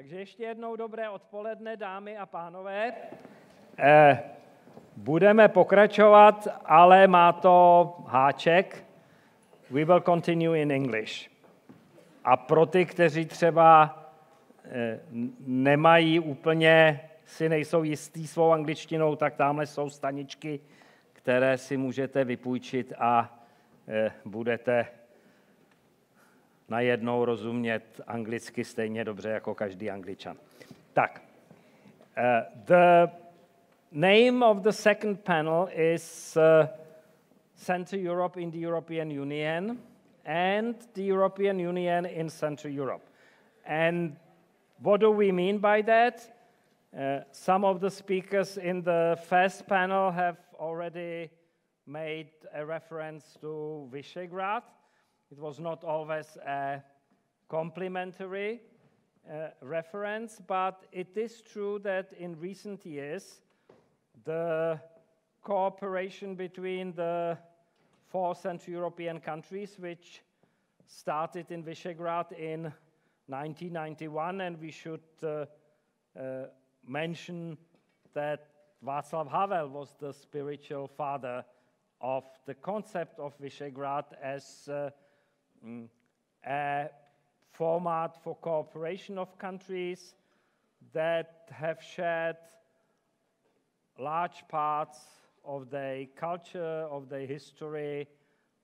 Takže ještě jednou dobré odpoledne, dámy a pánové. Budeme pokračovat, ale má to háček. We will continue in English. A pro ty, kteří třeba nemají úplně, si nejsou jistý svou angličtinou, tak tamhle jsou staničky, které si můžete vypůjčit a budete najednou rozumět anglicky stejně dobře jako každý Angličan. Tak, the name of the second panel is Central Europe in the European Union and the European Union in Central Europe. And what do we mean by that? Some of the speakers in the first panel have already made a reference to Visegrad. It was not always a complimentary reference, but it is true that in recent years, the cooperation between the 4 Central European countries, which started in Visegrad in 1991, and we should mention that Vaclav Havel was the spiritual father of the concept of Visegrad as a format for cooperation of countries that have shared large parts of their culture, of their history,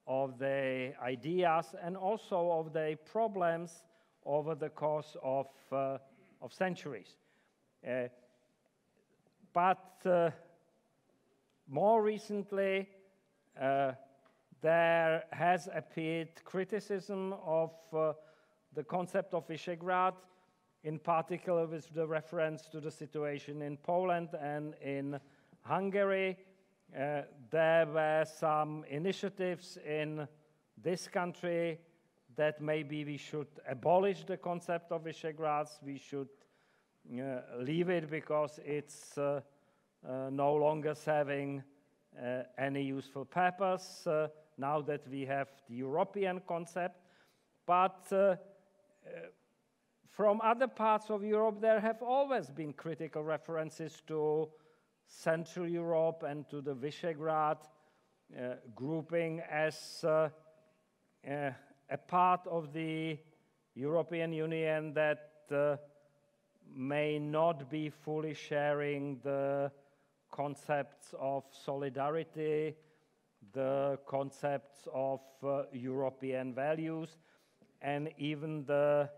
of their ideas, and also of their problems over the course of centuries. But more recently, there has appeared criticism of the concept of Visegrad, in particular with the reference to the situation in Poland and in Hungary. There were some initiatives in this country that maybe we should abolish the concept of Visegrad, we should leave it because it's no longer serving any useful purpose now that we have the European concept. But from other parts of Europe, there have always been critical references to Central Europe and to the Visegrad grouping as a part of the European Union that may not be fully sharing the concepts of solidarity, the concepts of European values, and even the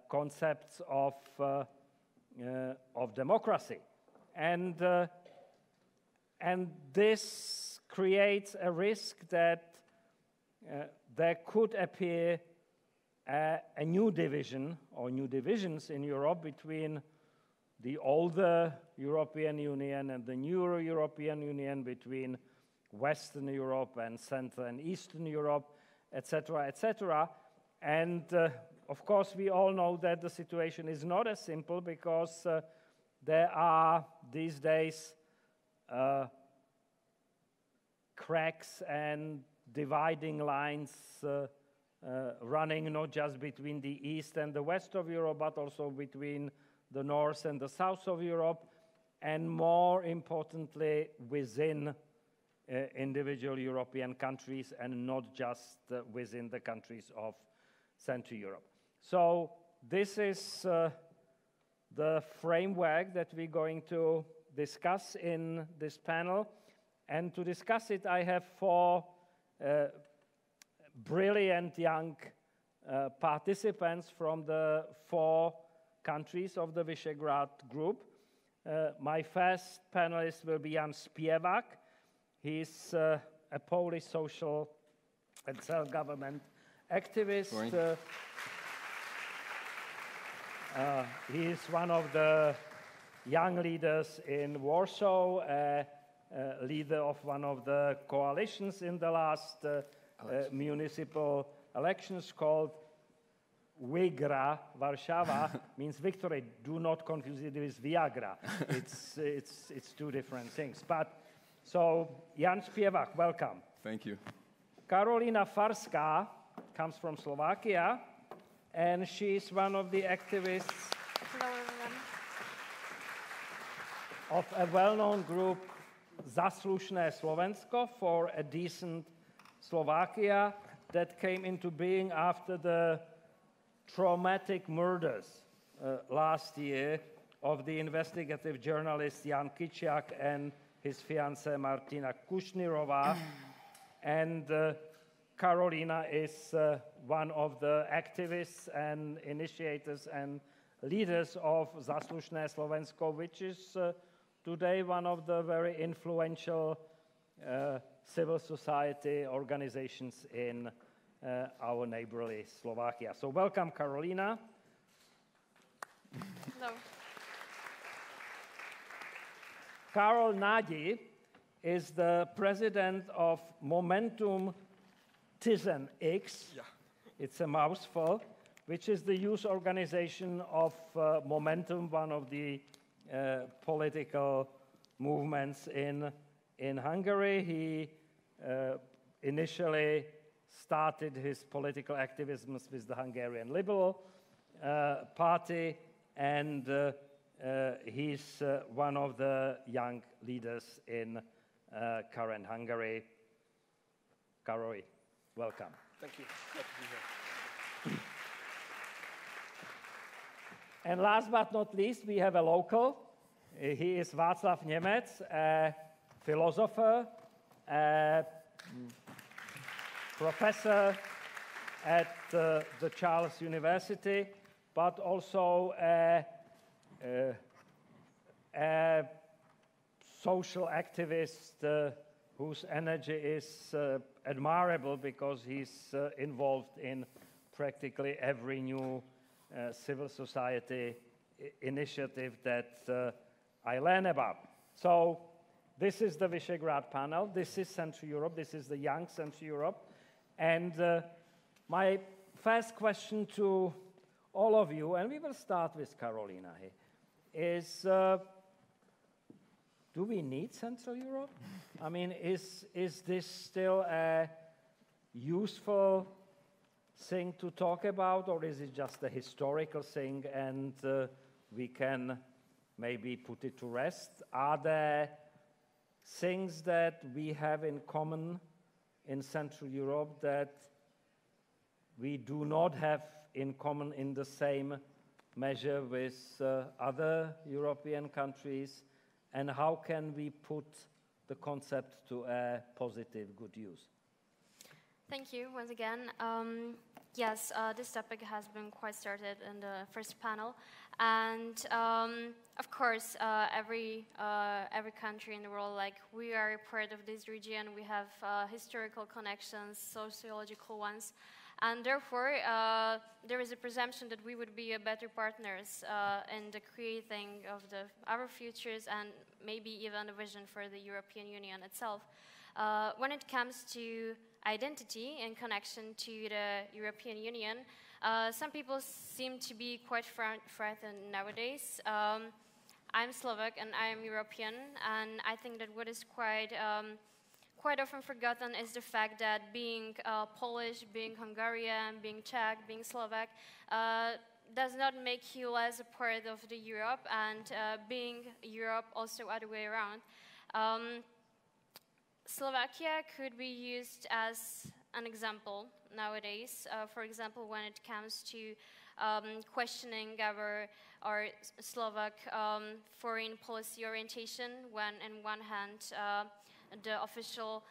concepts of democracy. And this creates a risk that there could appear a new division or new divisions in Europe between the older European Union and the newer European Union, between Western Europe and Central and Eastern Europe, etc., etc. And of course, we all know that the situation is not as simple because there are these days cracks and dividing lines running not just between the east and the west of Europe, but also between the north and the south of Europe, and more importantly, within individual European countries and not just within the countries of Central Europe. So this is the framework that we're going to discuss in this panel. And to discuss it, I have 4 brilliant young participants from the 4 countries of the Visegrad group. My first panelist will be Jan Spiewak. He's a Polish social and self-government activist. He is one of the young leaders in Warsaw, leader of one of the coalitions in the last municipal elections called Wygra Warszawa, means victory. Do not confuse it with Viagra. It's 2 different things. But so Jan Spiewak, welcome. Thank you. Karolína Farská comes from Slovakia, and she's one of the activists Hello, everyone. Of a well-known group, Slušné Slovensko, for a decent Slovakia, that came into being after the traumatic murders last year of the investigative journalist Jan Kyciak and his fiancée Martina Kushnirova. And Karolína is one of the activists and initiators and leaders of Slušné Slovensko, which is today one of the very influential civil society organizations in our neighborly Slovakia. So welcome, Karolína. Hello. Karoly Nagy is the president of Momentum Tizen X. Yeah. It's a mouthful, which is the youth organization of Momentum, one of the political movements in Hungary. He initially started his political activism with the Hungarian Liberal Party, and he's one of the young leaders in current Hungary. Karoly, welcome. Thank you. Glad to be here. And last but not least, we have a local. He is Václav Němec, a philosopher, a professor at the Charles University, but also a social activist whose energy is admirable because he's involved in practically every new civil society initiative that I learn about. So this is the Visegrad panel. This is Central Europe. This is the young Central Europe. And my first question to all of you, and we will start with Karolína here, is do we need Central Europe? I mean, is this still a useful thing to talk about, or is it just a historical thing and we can maybe put it to rest? Are there things that we have in common in Central Europe that we do not have in common in the same measure with other European countries? And how can we put the concept to a positive, good use? Thank you once again. Yes, this topic has been quite started in the first panel, and of course, every country in the world, like we are a part of this region, we have historical connections, sociological ones, and therefore there is a presumption that we would be a better partners in the creating of our futures and maybe even a vision for the European Union itself. When it comes to identity in connection to the European Union, some people seem to be quite frightened nowadays. I'm Slovak and I am European, and I think that what is quite often forgotten is the fact that being Polish, being Hungarian, being Czech, being Slovak does not make you less a part of the Europe, and being Europe also other way around. Slovakia could be used as an example nowadays, for example, when it comes to questioning our Slovak foreign policy orientation, when on one hand the official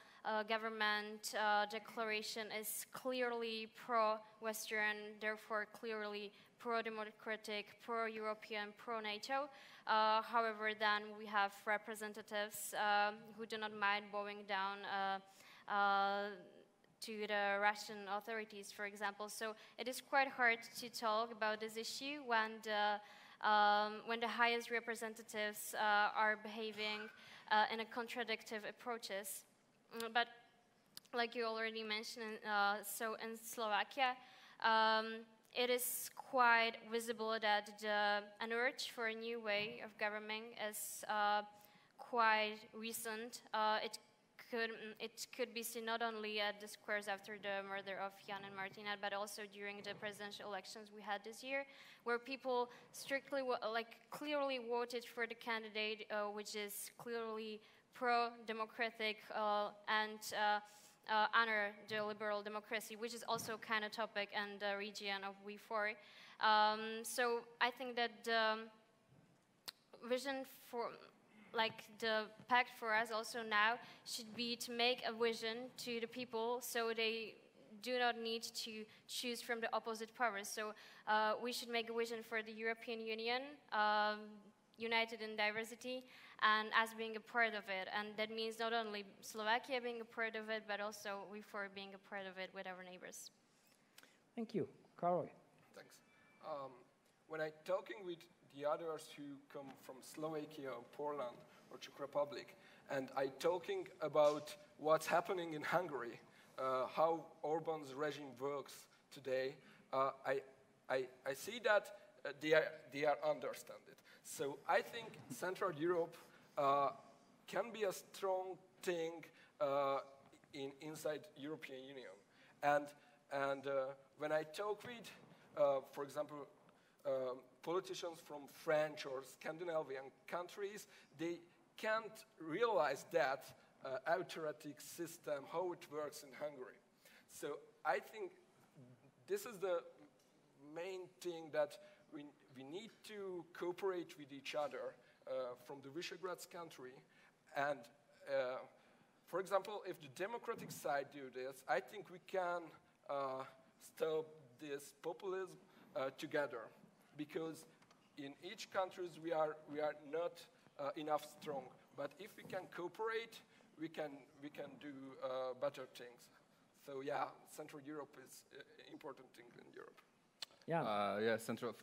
government declaration is clearly pro-Western, therefore clearly pro-democratic, pro-European, pro-NATO. However, then we have representatives who do not mind bowing down to the Russian authorities, for example. So it is quite hard to talk about this issue when the highest representatives are behaving in a contradictory approaches. But like you already mentioned, so in Slovakia, it is quite visible that an urge for a new way of governing is quite recent. It it could be seen not only at the squares after the murder of Jan and Martina, but also during the presidential elections we had this year, where people strictly, clearly voted for the candidate which is clearly pro-democratic and honor the liberal democracy, which is also kind of topic and the region of We4. So I think that the vision for, the pact for us also now should be to make a vision to the people so they do not need to choose from the opposite powers. So we should make a vision for the European Union, united in diversity, and us being a part of it. And that means not only Slovakia being a part of it, but also We4 being a part of it with our neighbors. Thank you. Karoly. Thanks. When I'm talking with the others who come from Slovakia or Poland or Czech Republic, and I'm talking about what's happening in Hungary, how Orban's regime works today, I see that they are understand it. So I think Central Europe can be a strong thing inside European Union. And when I talk with, for example, politicians from French or Scandinavian countries, they can't realize that autocratic system, how it works in Hungary. So I think this is the main thing that we need to cooperate with each other from the Visegrad country. And for example, if the democratic side do this, I think we can stop this populism together. Because in each country we are not enough strong. But if we can cooperate, we can do better things. So yeah, Central Europe is an important thing in Europe. Yeah. Yeah, Central.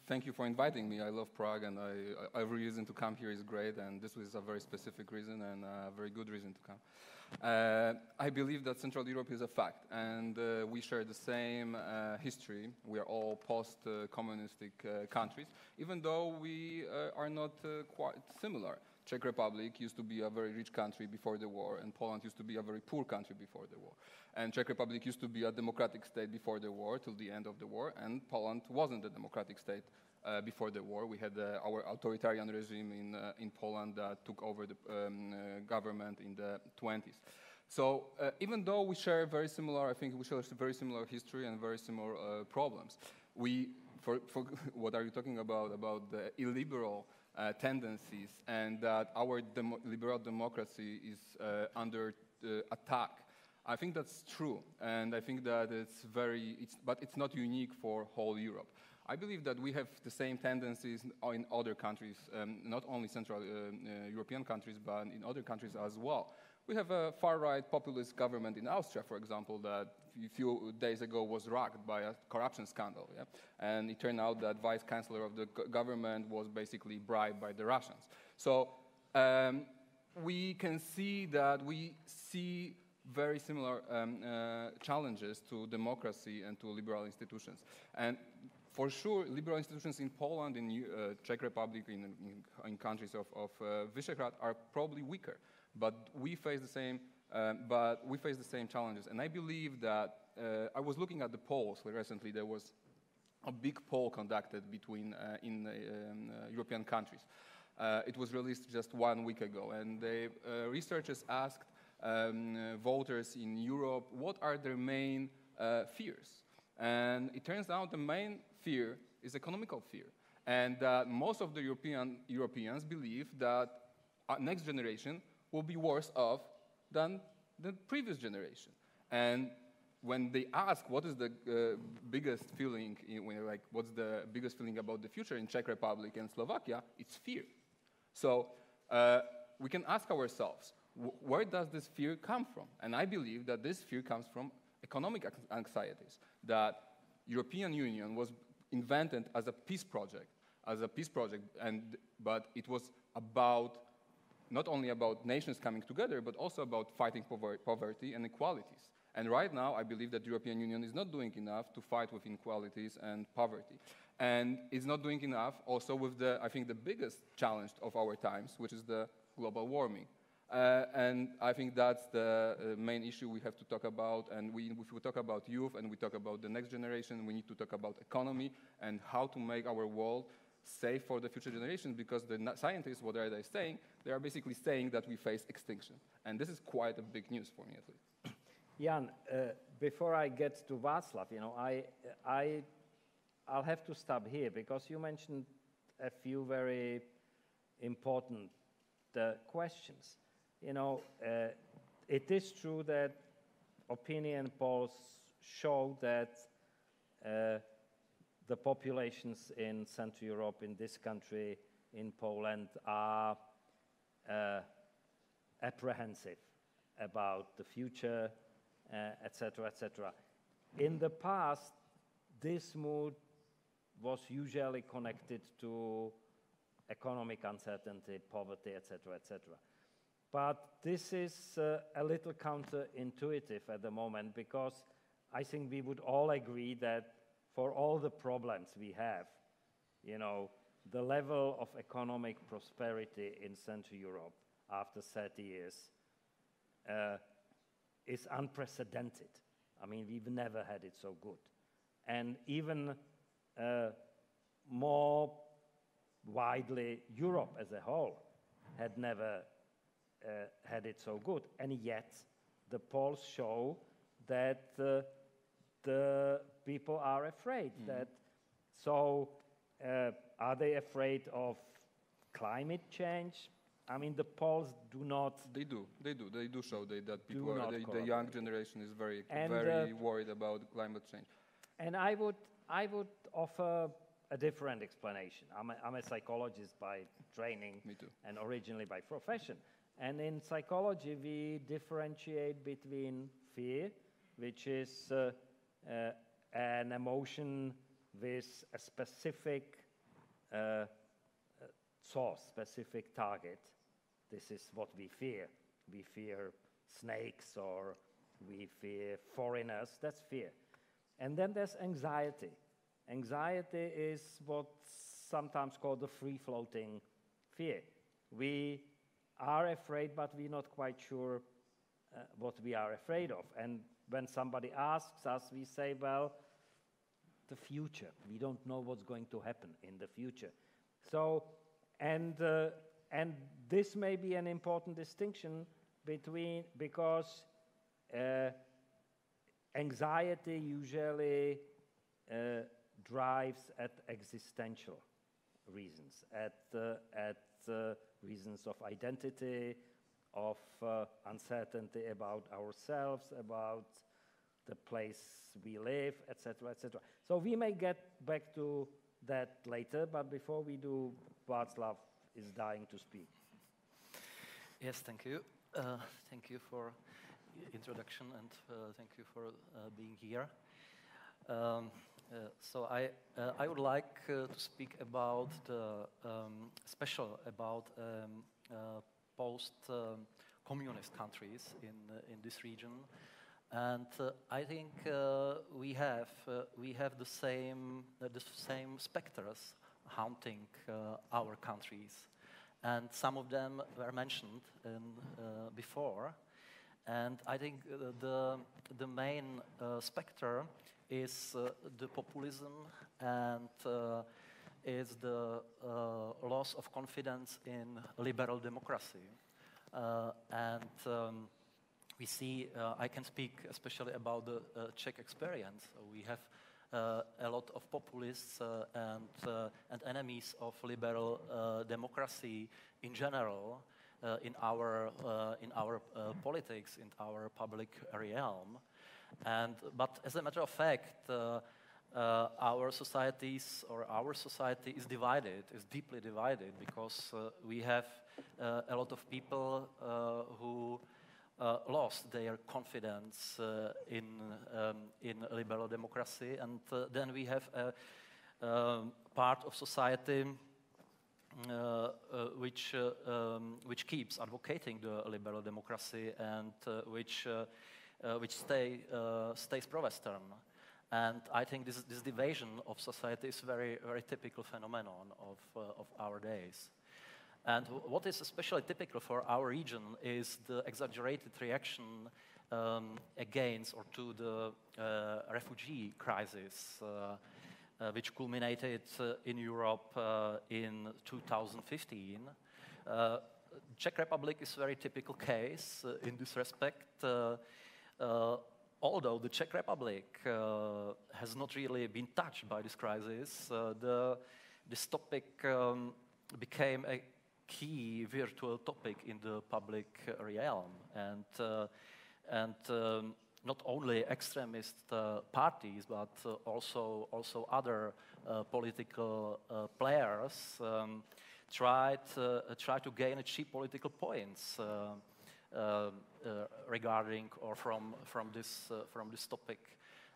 Thank you for inviting me. I love Prague, and every reason to come here is great. And this was a very specific reason and a very good reason to come. I believe that Central Europe is a fact, and we share the same history. We are all post-communistic countries, even though we are not quite similar. Czech Republic used to be a very rich country before the war, and Poland used to be a very poor country before the war. And Czech Republic used to be a democratic state before the war, till the end of the war, and Poland wasn't a democratic state before the war. We had our authoritarian regime in Poland that took over the government in the 20s. So even though we share very similar, I think we share very similar history and very similar problems. For what are you talking about the illiberal tendencies, and that our liberal democracy is under attack. I think that's true, and I think that but it's not unique for whole Europe. I believe that we have the same tendencies in other countries, not only Central European countries, but in other countries as well. We have a far-right populist government in Austria, for example, that a few days ago was rocked by a corruption scandal. Yeah? And it turned out that vice chancellor of the government was basically bribed by the Russians. So we can see that we see very similar challenges to democracy and to liberal institutions. And for sure, liberal institutions in Poland, in Czech Republic, in countries of Visegrad are probably weaker. But we face the same challenges. And I believe that I was looking at the polls recently. There was a big poll conducted in European countries. It was released just 1 week ago, and the researchers asked voters in Europe what are their main fears. And it turns out the main fear is economical fear, and that most of the Europeans believe that our next generation will be worse off than the previous generation. And when they ask what is the biggest feeling, what's the biggest feeling about the future in Czech Republic and Slovakia, it's fear. So we can ask ourselves, where does this fear come from? And I believe that this fear comes from economic anxieties, that European Union was invented as a peace project, but it was about not only about nations coming together, but also about fighting poverty and inequalities. And right now, I believe that the European Union is not doing enough to fight with inequalities and poverty. And it's not doing enough also with I think the biggest challenge of our times, which is the global warming. And I think that's the main issue we have to talk about. And if we talk about youth and we talk about the next generation, we need to talk about economy and how to make our world safe for the future generations, because the scientists, what are they saying? They are basically saying that we face extinction. And this is quite a big news for me, at least. Jan, before I get to Václav, I'll have to stop here because you mentioned a few very important questions. It is true that opinion polls show that the populations in Central Europe, in this country, in Poland, are apprehensive about the future, etc., etc. In the past, this mood was usually connected to economic uncertainty, poverty, etc., etc. But this is a little counterintuitive at the moment, because I think we would all agree that for all the problems we have, the level of economic prosperity in Central Europe after 30 years is unprecedented. I mean, we've never had it so good. And even more widely, Europe as a whole had never had it so good. And yet, the polls show that the people are afraid. Are they afraid of climate change? I mean, the polls do not. They do show that people the young generation is very worried about climate change. And I would offer a different explanation. I'm a psychologist by training. Me too. And originally by profession. And in psychology, we differentiate between fear, which is an emotion with a specific source, specific target. This is what we fear. We fear snakes or we fear foreigners. That's fear. And then there's anxiety. Anxiety is what's sometimes called the free-floating fear. We are afraid, but we're not quite sure what we are afraid of. And when somebody asks us, we say, well, the future. We don't know what's going to happen in the future. So, and this may be an important distinction because anxiety usually drives at existential reasons, at reasons of identity, of uncertainty about ourselves, about the place we live, etc., etc. So we may get back to that later, but before we do, Václav is dying to speak. Yes, thank you. Thank you for introduction and thank you for being here. So I would like to speak about the special about post-communist countries in this region, and I think we have the same specters haunting our countries, and some of them were mentioned before, and I think the main specter is the populism and is the loss of confidence in liberal democracy. We see, I can speak especially about the Czech experience. We have a lot of populists and enemies of liberal democracy in general in our politics, in our public realm. But as a matter of fact, our society is divided, is deeply divided, because we have a lot of people who lost their confidence in liberal democracy, and then we have a part of society which keeps advocating the liberal democracy and which stays pro-Western. And I think this division of society is very, very typical phenomenon of our days. And what is especially typical for our region is the exaggerated reaction against or to the refugee crisis, which culminated in Europe in 2015. Czech Republic is a very typical case in this respect. Although the Czech Republic has not really been touched by this crisis, this topic became a key virtual topic in the public realm, and not only extremist parties, but also other political players try to gain cheap political points regarding or from this topic,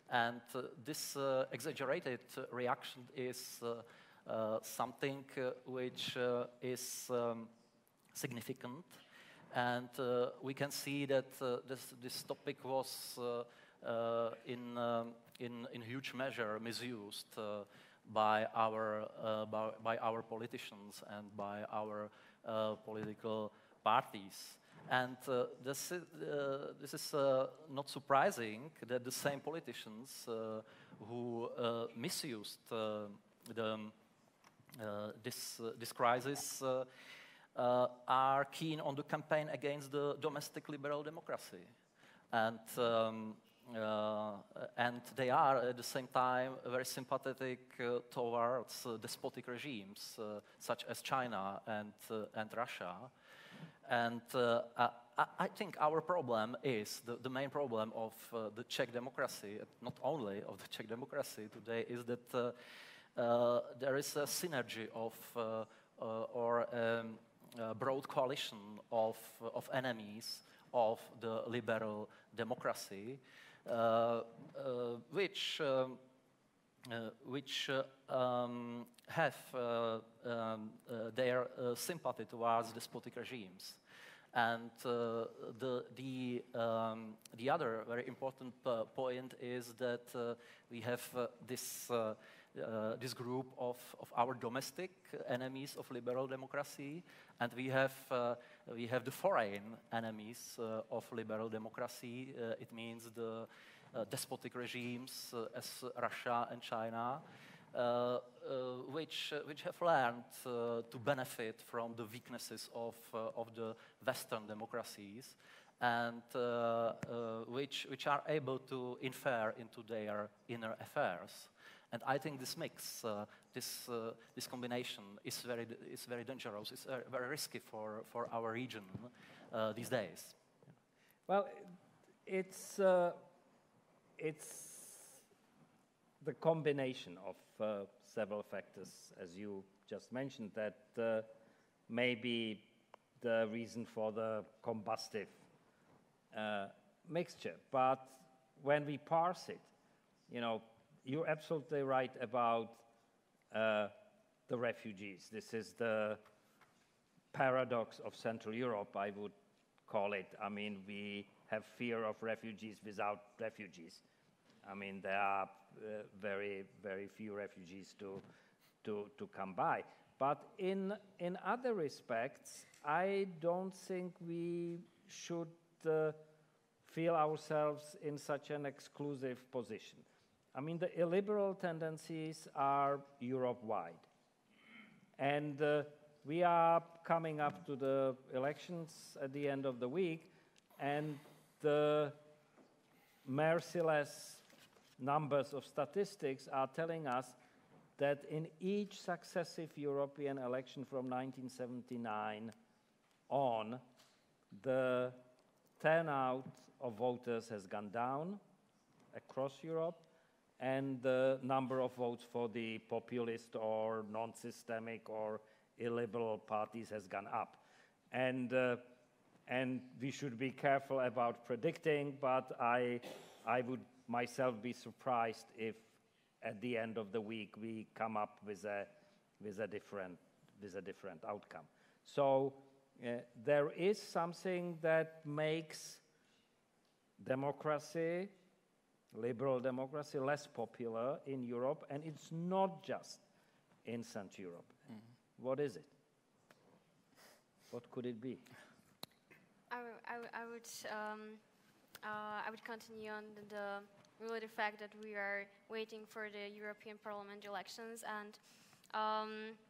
and this exaggerated reaction is something which is significant, and we can see that this topic was in huge measure misused by our politicians and by our political parties. And this is not surprising that the same politicians who misused this crisis are keen on the campaign against the domestic liberal democracy, and they are at the same time very sympathetic towards despotic regimes such as China and Russia. And I think our problem is, the main problem of the Czech democracy, not only of the Czech democracy today, is that there is a synergy of or a broad coalition of enemies of the liberal democracy, which have their sympathy towards despotic regimes. And the other very important point is that we have this group of our domestic enemies of liberal democracy, and we have the foreign enemies of liberal democracy. It means the despotic regimes as Russia and China, which have learned to benefit from the weaknesses of the Western democracies, and which are able to interfere into their inner affairs. And I think this mix, this combination, is very dangerous. It's very risky for our region these days. Well, it's the combination of several factors, as you just mentioned, that may be the reason for the combustive mixture. But when we parse it, you're absolutely right about the refugees. This is the paradox of Central Europe, I would call it. I mean, we have fear of refugees without refugees. I mean, there are very, very few refugees to come by. But in other respects, I don't think we should feel ourselves in such an exclusive position. I mean, the illiberal tendencies are Europe-wide. And we are coming up to the elections at the end of the week, and the merciless numbers of statistics are telling us that in each successive European election from 1979 on, the turnout of voters has gone down across Europe, and the number of votes for the populist or non-systemic or illiberal parties has gone up. And we should be careful about predicting, but I would myself be surprised if at the end of the week we come up with a different outcome. So there is something that makes democracy, liberal democracy, less popular in Europe, and it's not just in Central Europe. Mm-hmm. What is it? What could it be? I would continue on really the fact that we are waiting for the European Parliament elections, and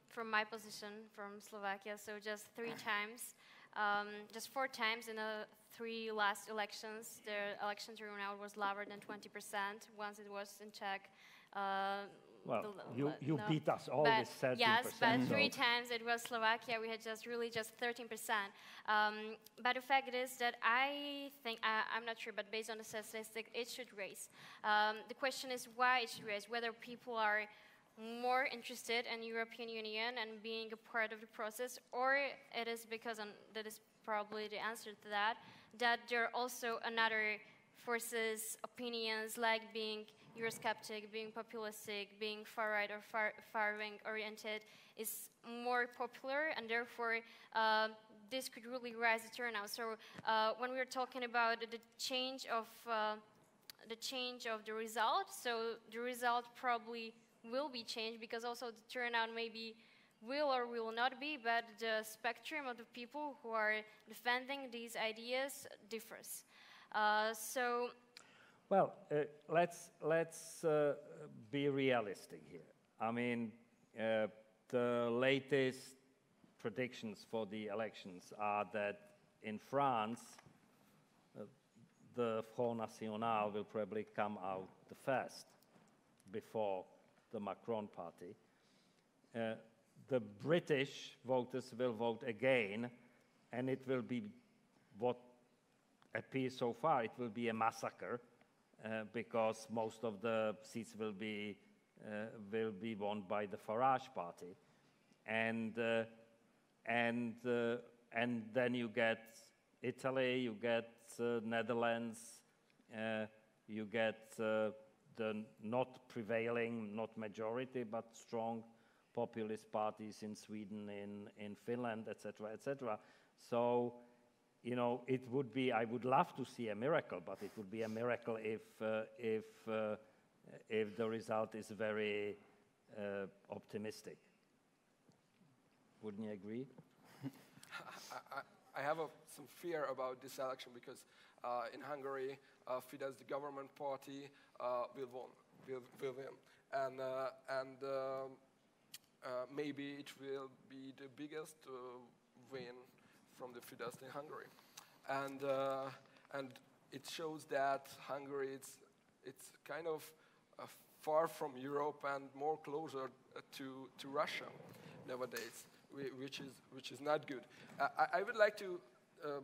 from my position from Slovakia, so just 3 times, just 4 times in the 3 last elections, the election turnout was lower than 20%. Once it was in Czech. Well, you beat us all with 13%. Yes, but 3 times it was Slovakia. We had just 13%. But the fact is that I think, I'm not sure, but based on the statistic, it should raise. The question is why it should raise, whether people are more interested in European Union and being a part of the process, or it is because, and that is probably the answer to that, that there are also another forces, opinions, like being Eurosceptic, being populistic, being far-right or far-wing oriented is more popular, and therefore this could really rise the turnout. So when we were talking about the change of the result, so the result probably will be changed, because also the turnout maybe will or will not be, but the spectrum of the people who are defending these ideas differs. Well, let's be realistic here. I mean, the latest predictions for the elections are that in France, the Front National will probably come out the first before the Macron party. The British voters will vote again, and it will be what appears so far. It will be a massacre. Because most of the seats will be won by the Farage party, and then you get Italy, you get Netherlands, you get the not prevailing, not majority, but strong populist parties in Sweden, in Finland, etc., etc. So, you know, it would be, I would love to see a miracle, but it would be a miracle if the result is very optimistic. Wouldn't you agree? I have some fear about this election, because in Hungary, Fidesz, the government party, will win. And maybe it will be the biggest win from the Fidesz in Hungary, and it shows that Hungary it's kind of far from Europe and more closer to Russia nowadays, which is not good. I would like to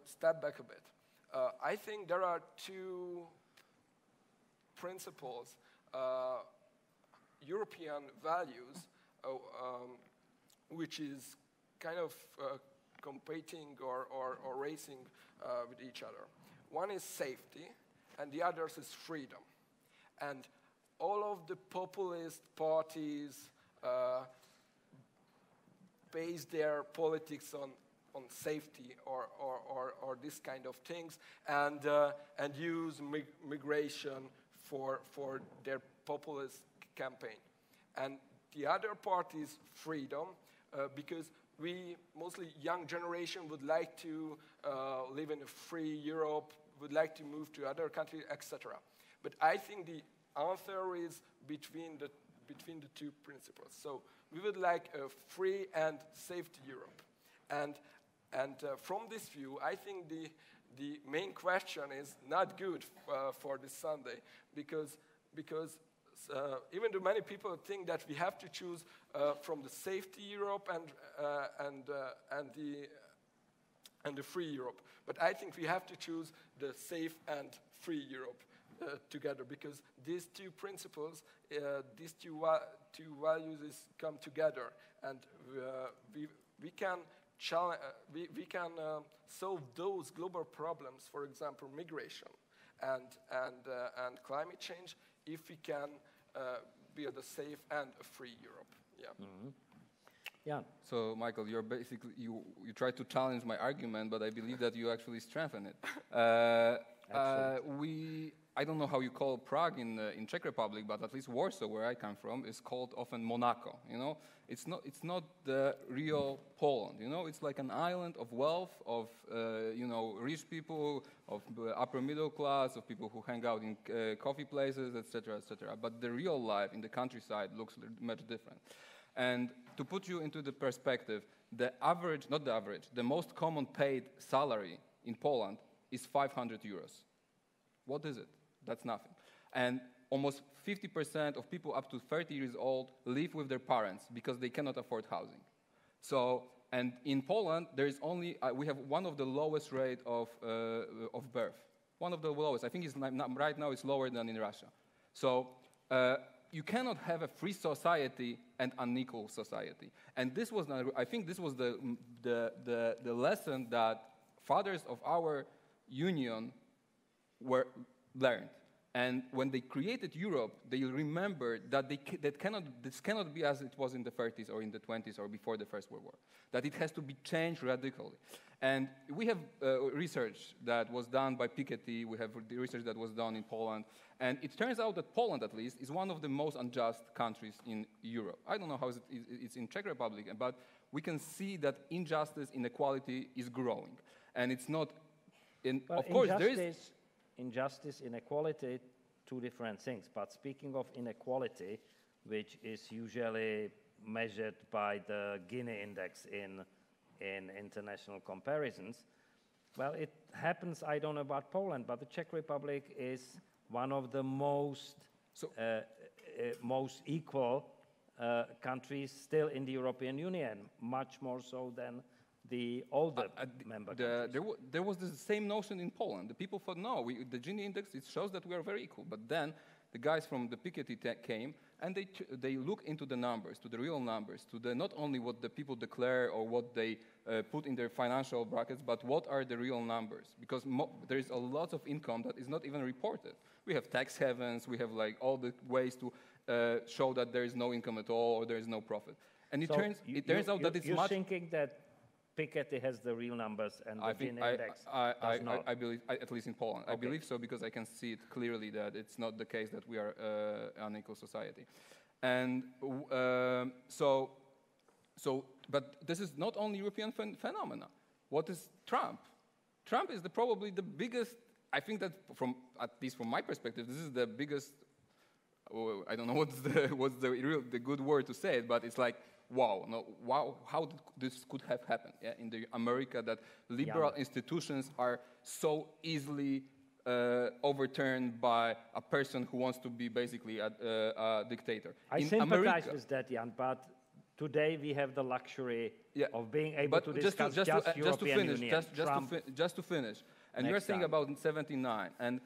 step back a bit. I think there are 2 principles, European values, which is kind of competing or racing with each other. One is safety, and the other is freedom. And all of the populist parties base their politics on safety or this kind of things, and use migration for their populist campaign. And the other part is freedom, because we, mostly young generation, would like to live in a free Europe, would like to move to other countries, etc. But I think the answer is between the 2 principles. So we would like a free and safety Europe. And from this view, I think the main question is not good for this Sunday, because even though many people think that we have to choose from the safety Europe and the free Europe, but I think we have to choose the safe and free Europe together, because these 2 principles, these two values come together, and we can solve those global problems, for example, migration and climate change, if we can build a safe and a free Europe. Yeah. Mm-hmm. Yeah. So, Michael, you're basically you try to challenge my argument, but I believe that you actually strengthen it. I don't know how you call Prague in Czech Republic, but at least Warsaw, where I come from, is called often Monaco. You know, It's not the real Poland. You know, it's like an island of wealth, of you know, rich people, of upper middle class, of people who hang out in coffee places, etc., etc. But the real life in the countryside looks much different. And to put you into the perspective, the average, not the average, the most common paid salary in Poland is 500 euros. What is it? That's nothing. And almost 50% of people up to 30 years old live with their parents because they cannot afford housing. So, and in Poland, there is only, we have one of the lowest rate of birth. One of the lowest. I think it's right now it's lower than in Russia. So, you cannot have a free society and unequal society. And this was, I think this was the lesson that fathers of our union were learned. And when they created Europe, they remembered that this cannot be as it was in the 30s or in the 20s or before the First World War, that it has to be changed radically. And we have research that was done by Piketty, we have the research that was done in Poland, and it turns out that Poland, at least, is one of the most unjust countries in Europe. I don't know how it's in Czech Republic, but we can see that injustice, inequality is growing. And it's not, of course, there is... Injustice, inequality, two different things. But speaking of inequality, which is usually measured by the Gini index in international comparisons, well, it happens, I don't know about Poland, but the Czech Republic is one of the most equal countries still in the European Union, much more so than the older member countries. There was the same notion in Poland. The people thought, no, the Gini index, it shows that we are very equal. But then the guys from the Piketty came, and they look into the numbers, to the real numbers, to the not only what the people declare or what they put in their financial brackets, but what are the real numbers. Because there is a lot of income that is not even reported. We have tax havens, we have like all the ways to show that there is no income at all or there is no profit. And it turns out that it's much... You're thinking that Piketty has the real numbers and the Gini index does not. I believe, at least in Poland. Okay. I believe so because I can see it clearly that it's not the case that we are an unequal society. And but this is not only European phenomena. What is Trump? Trump is probably the biggest, I think that at least from my perspective, this is the biggest, I don't know what's the good word to say it, but it's like, wow, how this could have happened in America, that liberal institutions are so easily overturned by a person who wants to be basically a dictator. I sympathize with that, Jan, but today we have the luxury of being able to discuss European Union. Just to finish, and you're saying about 1979, and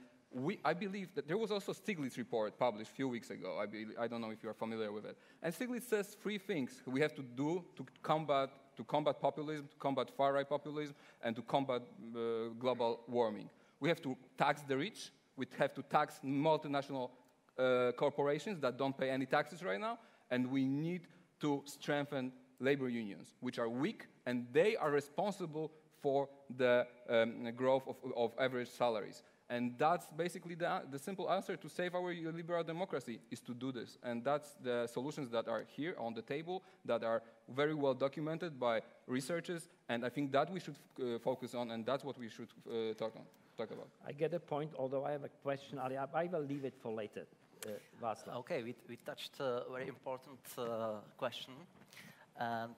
I believe that there was also a Stiglitz report published a few weeks ago. I don't know if you're familiar with it. And Stiglitz says 3 things we have to do to combat populism, to combat far-right populism, and to combat global warming. We have to tax the rich. We have to tax multinational corporations that don't pay any taxes right now. And we need to strengthen labor unions, which are weak, and they are responsible for the growth of average salaries. And that's basically the simple answer to save our liberal democracy, is to do this. And that's the solutions that are here on the table, that are very well documented by researchers. And I think that we should focus on, and that's what we should talk about. I get a point, although I have a question. I will leave it for later. Václav. Okay, we touched a very important question. And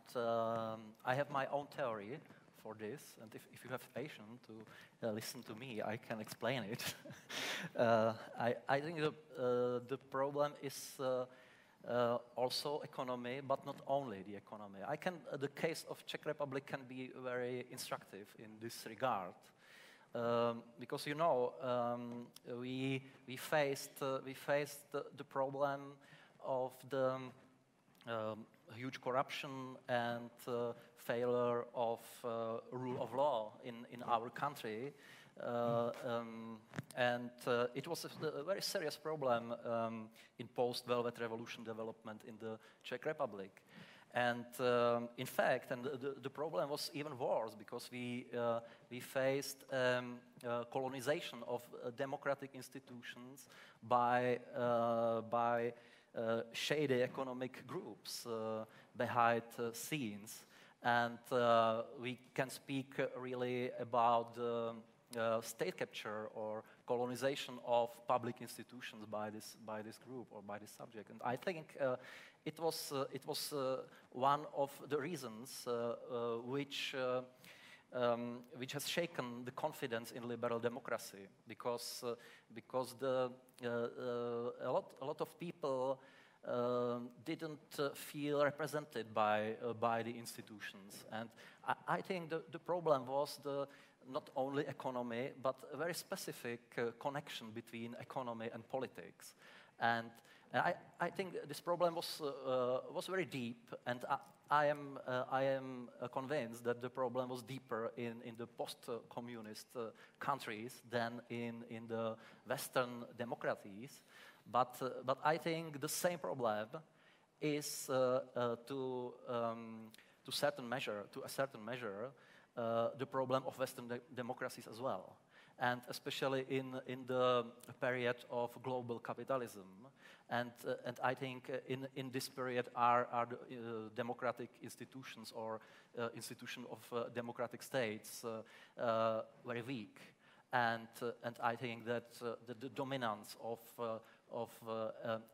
I have my own theory for this, and if you have patience to listen to me, I can explain it. I think the problem is also economy, but not only the economy. The case of Czech Republic can be very instructive in this regard, because you know we faced the problem of the huge corruption and failure of rule of law in our country. And it was a very serious problem in post-Velvet Revolution development in the Czech Republic. And in fact, the problem was even worse, because we faced colonization of democratic institutions by shady economic groups behind scenes. And we can speak really about state capture or colonization of public institutions by this group or by this subject. And I think it was one of the reasons which has shaken the confidence in liberal democracy, because a lot of people didn't feel represented by the institutions. And I think the problem was not only economy, but a very specific connection between economy and politics. And I think this problem was very deep, and I am convinced that the problem was deeper in the post-communist countries than in the Western democracies. But I think the same problem is to a certain measure, the problem of Western democracies as well, and especially in the period of global capitalism. And I think in this period are the democratic institutions or institution of democratic states very weak. And I think that the dominance of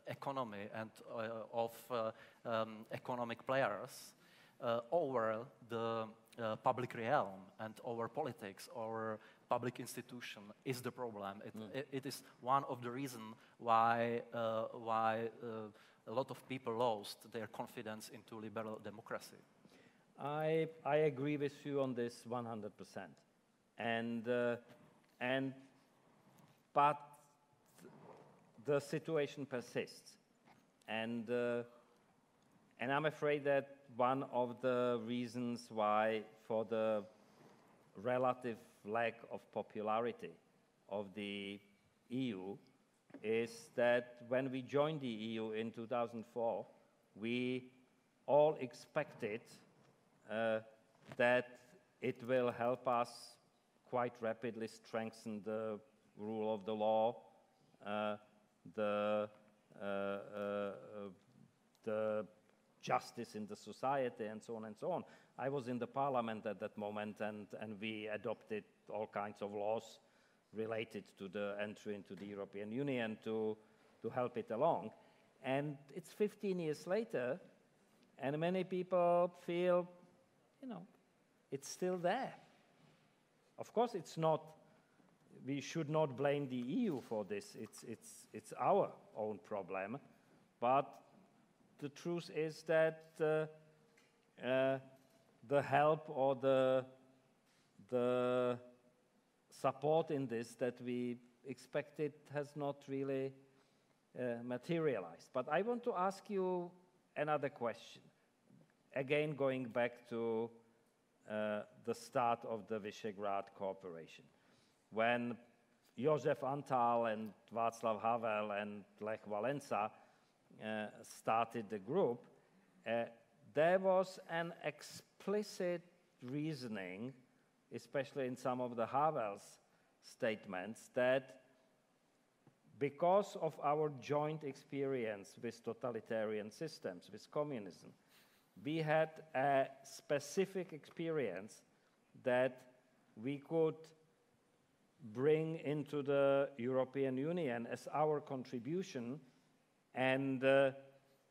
economy and of economic players over the public realm and over politics or public institution is the problem. It is one of the reasons why a lot of people lost their confidence into liberal democracy. I agree with you on this 100%. But the situation persists, and I'm afraid that one of the reasons why, for the relative lack of popularity of the EU, is that when we joined the EU in 2004, we all expected that it will help us quite rapidly strengthen the rule of the law, the justice in the society, and so on and so on. I was in the parliament at that moment, and we adopted all kinds of laws related to the entry into the European Union to help it along. And it's 15 years later, and many people feel, it's still there. Of course, it's not. We should not blame the EU for this. It's our own problem. But the truth is that the help or the support in this that we expected has not really materialized. But I want to ask you another question. Again, going back to the start of the Visegrad cooperation. When Josef Antal and Václav Havel and Lech Walesa started the group, there was an explicit reasoning, especially in some of the Havel's statements, that because of our joint experience with totalitarian systems, with communism, we had a specific experience that we could bring into the European Union as our contribution, and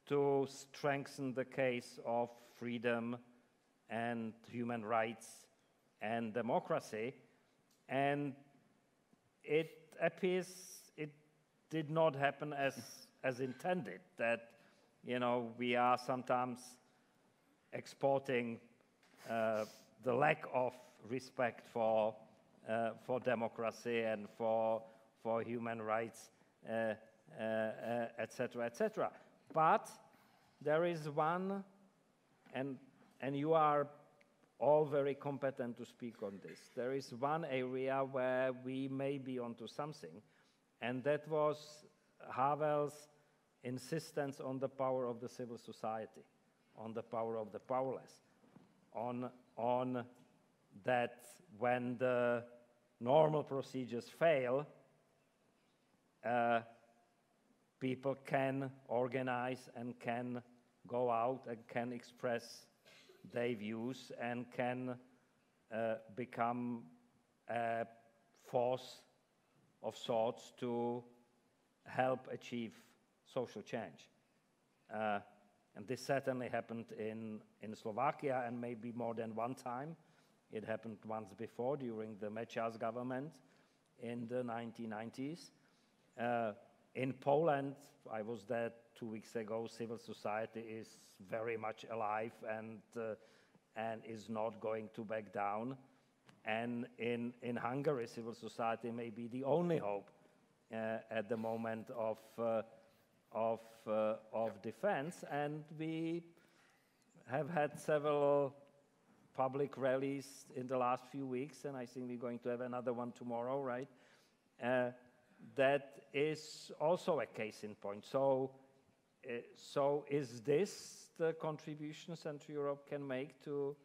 to strengthen the case of freedom and human rights and democracy. And it appears it did not happen as intended, that we are sometimes exporting the lack of respect for democracy and for human rights, etc., etc. But there is one, and you are all very competent to speak on this. There is one area where we may be onto something, and that was Havel's insistence on the power of the civil society, on the power of the powerless, on that when the normal procedures fail, people can organize and can go out and can express their views and can become a force of sorts to help achieve social change. And this certainly happened in Slovakia, and maybe more than one time. It happened once before during the Mečiar's government in the 1990s. In Poland, I was there 2 weeks ago, civil society is very much alive and is not going to back down. And in Hungary, civil society may be the only hope at the moment of defense. And we have had several public rallies in the last few weeks, and I think we're going to have another one tomorrow, right? That is also a case in point. So is this the contribution Central Europe can make to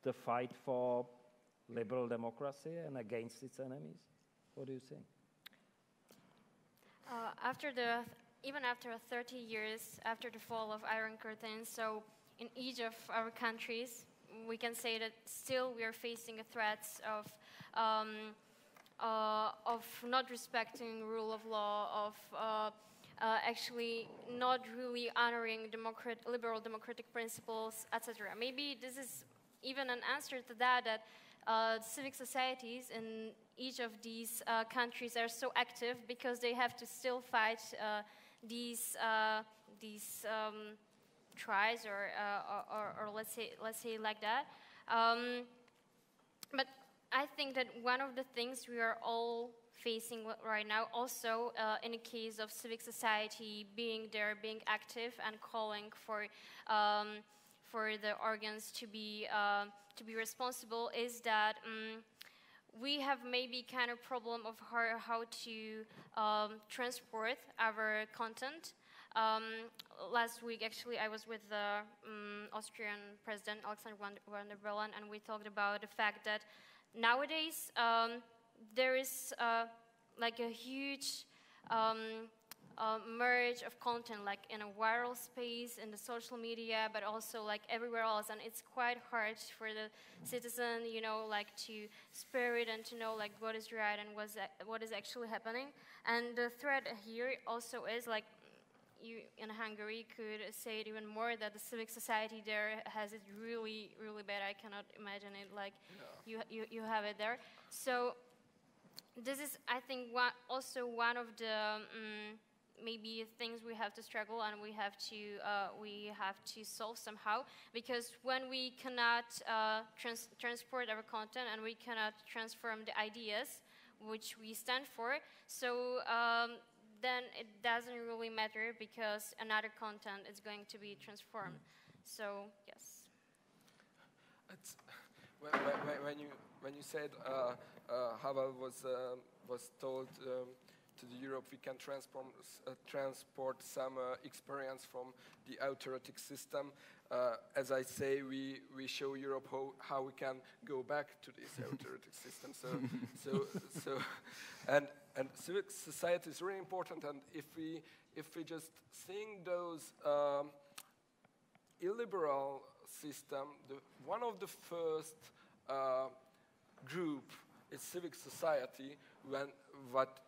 the fight for liberal democracy and against its enemies? What do you think? Even after 30 years after the fall of Iron Curtain, so in each of our countries, we can say that still we are facing a threats of not respecting rule of law, of actually not really honoring liberal democratic principles, etc. Maybe this is even an answer to that civic societies in each of these countries are so active because they have to still fight these tries or let's say like that. But I think that one of the things we are all facing right now, also in a case of civic society being there, being active and calling for the organs to be responsible, is that we have maybe kind of problem of how to transport our content. Last week, actually, I was with the Austrian President Alexander Van der Bellen, and we talked about the fact that nowadays there is like a huge merge of content, like in a viral space, in the social media, but also like everywhere else, and it's quite hard for the citizen, you know, like to spare it and to know like what is right and what is actually happening. And the threat here also is like, you in Hungary could say it even more, that the civic society there has it really, really bad. I cannot imagine it like you have it there. So this is, I think, also one of the maybe things we have to struggle and we have to solve somehow, because when we cannot transport our content and we cannot transform the ideas which we stand for, so then it doesn't really matter because another content is going to be transformed. So yes. It's, when you said Havel was told to the Europe we can transport some experience from the autocratic system. As I say, we show Europe how we can go back to this autocratic system. And civic society is really important. And if we just think those illiberal system, one of the first group is civic society what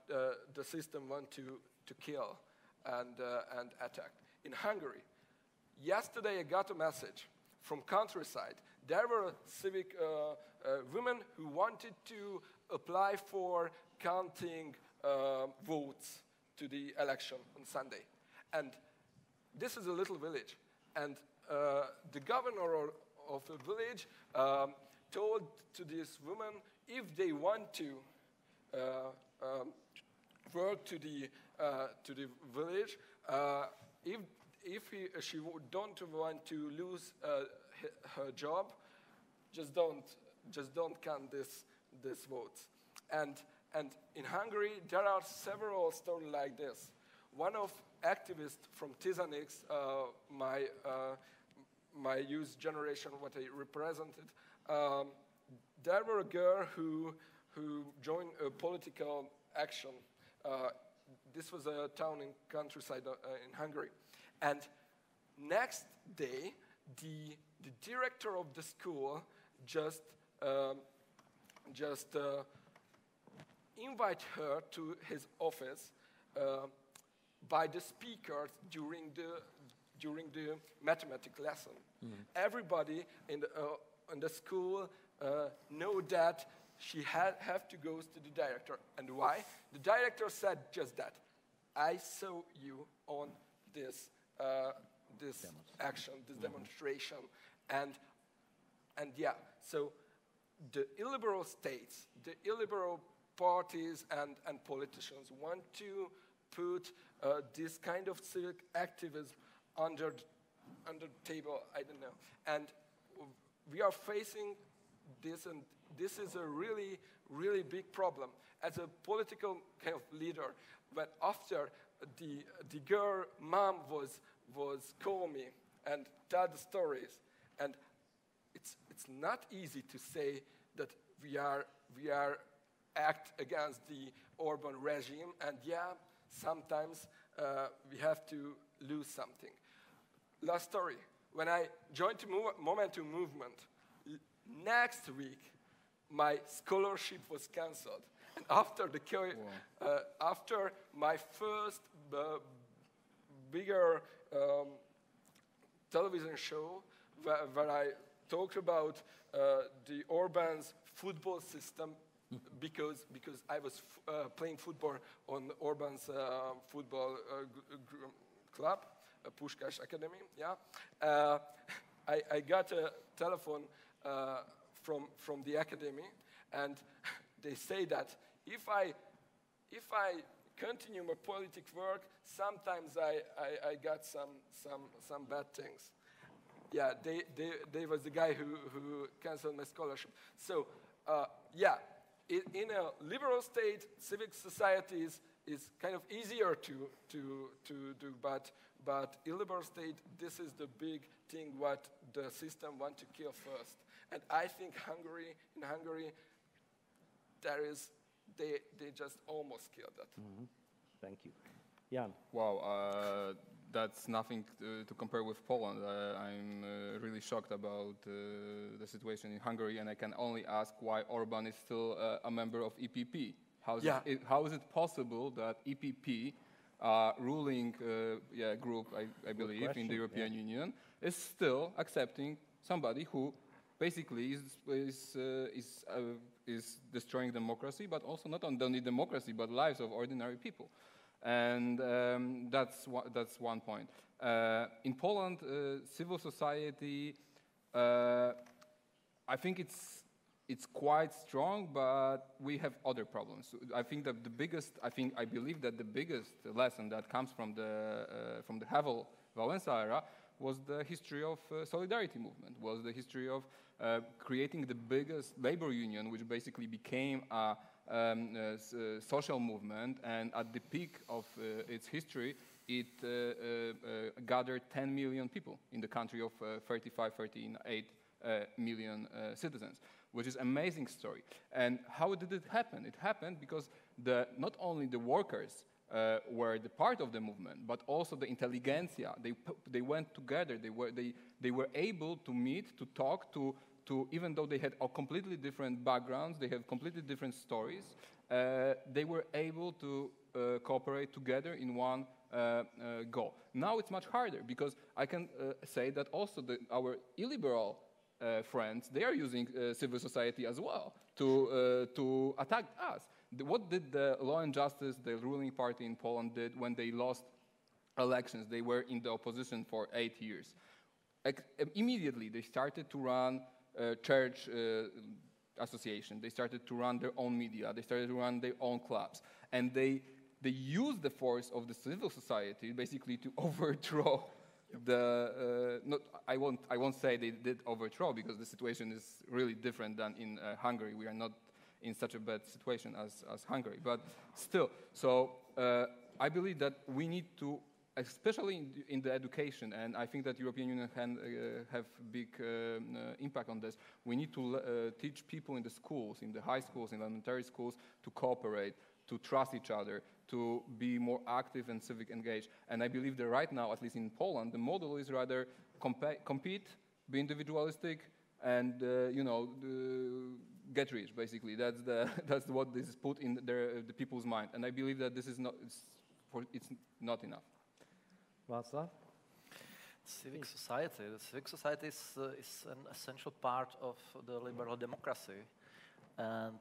the system want to kill and attack. In Hungary, yesterday I got a message from countryside. There were civic women who wanted to apply for counting votes to the election on Sunday. And this is a little village. And the governor of the village told to these women if they want to work to the village, if she don't want to lose her job, just don't count this votes. And in Hungary there are several stories like this. One of activists from Tisanix, my youth generation, what I represented, there were a girl who joined a political action. this was a town in countryside in Hungary. And next day, the director of the school just invite her to his office by the speakers during the mathematics lesson. Everybody in the school know that she have to go to the director. And why? The director said just that. I saw you on this action, this demonstration, and yeah. So the illiberal states, the illiberal parties and politicians want to put this kind of civic activism under the table. I don't know, and we are facing this, and this is a really, really big problem. As a political kind of leader, but after the girl mom was call me and tell the stories, and it's not easy to say that we are act against the Orban regime, and yeah, sometimes we have to lose something. Last story: when I joined the Momentum movement, next week my scholarship was cancelled, and after after my first bigger television show where I talked about the Orban's football system, because I was playing football on Orban's football club, Puskás Academy. Yeah, I got a telephone from the academy, and they say that if I continue my political work, sometimes I got some bad things. Yeah, they was the guy who canceled my scholarship. So yeah, in a liberal state, civic society is kind of easier to do, but illiberal state, this is the big thing what the system want to kill first. And I think in Hungary, they just almost killed that. Mm-hmm. Thank you. Jan. Wow, that's nothing to compare with Poland. I'm really shocked about the situation in Hungary, and I can only ask why Orban is still a member of EPP. How is it possible that EPP, ruling group, I believe, in the European Union, is still accepting somebody who basically is destroying democracy, but also not only democracy, but lives of ordinary people. And that's one point. In Poland, civil society, I think it's quite strong, but we have other problems. I think that I believe that the biggest lesson that comes from the Havel Wałęsa era was the history of solidarity movement, was the history of creating the biggest labor union, which basically became a social movement, and at the peak of its history, it gathered 10 million people in the country of 38 million citizens, which is an amazing story. And how did it happen? It happened because not only the workers were the part of the movement, but also the intelligentsia. They went together. They were able to meet, to talk, to even though they had a completely different backgrounds, they have completely different stories, they were able to cooperate together in one goal. Now it's much harder, because I can say that also our illiberal friends, they are using civil society as well to attack us. What did the Law and Justice, the ruling party in Poland, did when they lost elections? They were in the opposition for 8 years. Immediately, they started to run church association. They started to run their own media. They started to run their own clubs. And they used the force of the civil society basically to overthrow I won't say they did overthrow, because the situation is really different than in Hungary. We are not in such a bad situation as Hungary. But still, so I believe that we need to, especially in the education, and I think that European Union can have big impact on this. We need to teach people in the schools, in the high schools, in elementary schools, to cooperate, to trust each other, to be more active and civic engaged. And I believe that right now, at least in Poland, the model is rather compete, be individualistic, and get rich. Basically, that's what this is put in the people's mind. And I believe that this is not it's not enough. Václav? Civic society. The civic society is an essential part of the liberal democracy. And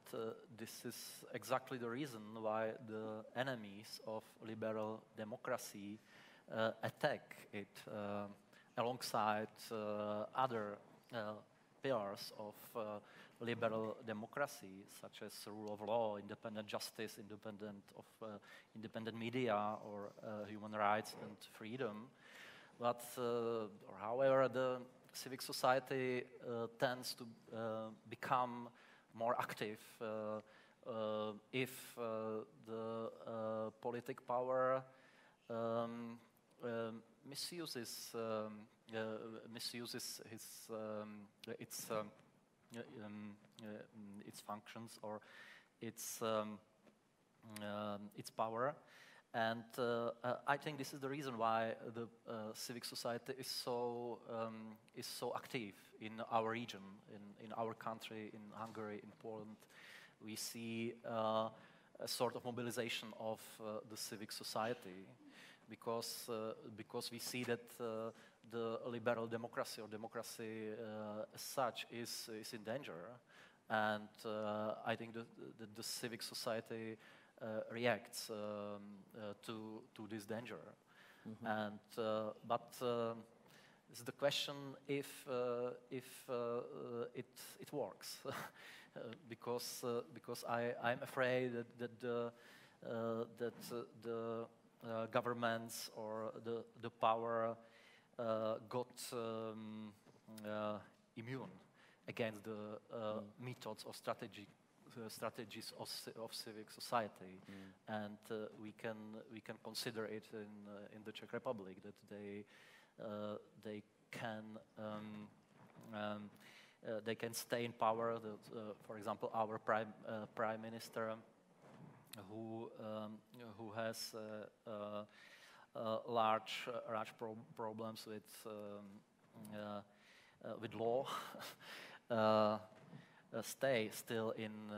this is exactly the reason why the enemies of liberal democracy attack it alongside other pillars of liberal democracy, such as rule of law, independent justice, independent media, or human rights and freedom. But, however, the civic society tends to become more active if the politic power misuses its functions or its power. And I think this is the reason why the civic society is so active in our region, in our country, in Hungary, in Poland. We see a sort of mobilization of the civic society because we see that the liberal democracy or democracy as such is in danger, and I think the civic society reacts to this danger. Mm-hmm. And but it's the question if it works, because I'm afraid that the governments or the power got immune against the methods or strategies of civic society, and we can consider it in the Czech Republic that they can stay in power. For example, our prime minister, who has large problems with law, stay still in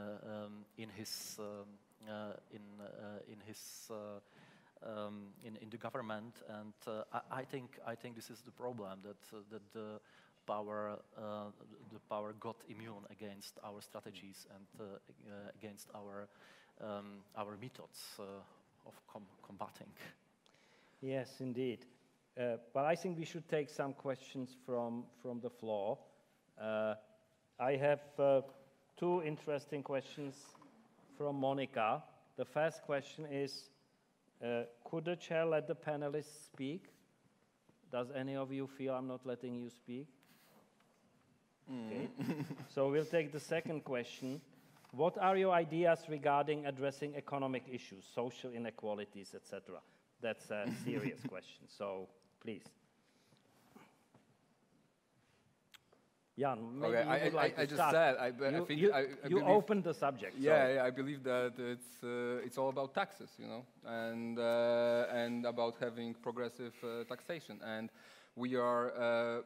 the government, and I think this is the problem, that the power got immune against our strategies and against our methods of combating. Yes, indeed. But I think we should take some questions from the floor. I have two interesting questions from Monica. The first question is, could the chair let the panelists speak? Does any of you feel I'm not letting you speak? Okay. So we'll take the second question. What are your ideas regarding addressing economic issues, social inequalities, etc.? That's a serious question, so please. Jan, maybe you would like to start. I think you opened the subject. Yeah, I believe that it's all about taxes, and about having progressive taxation. And we are,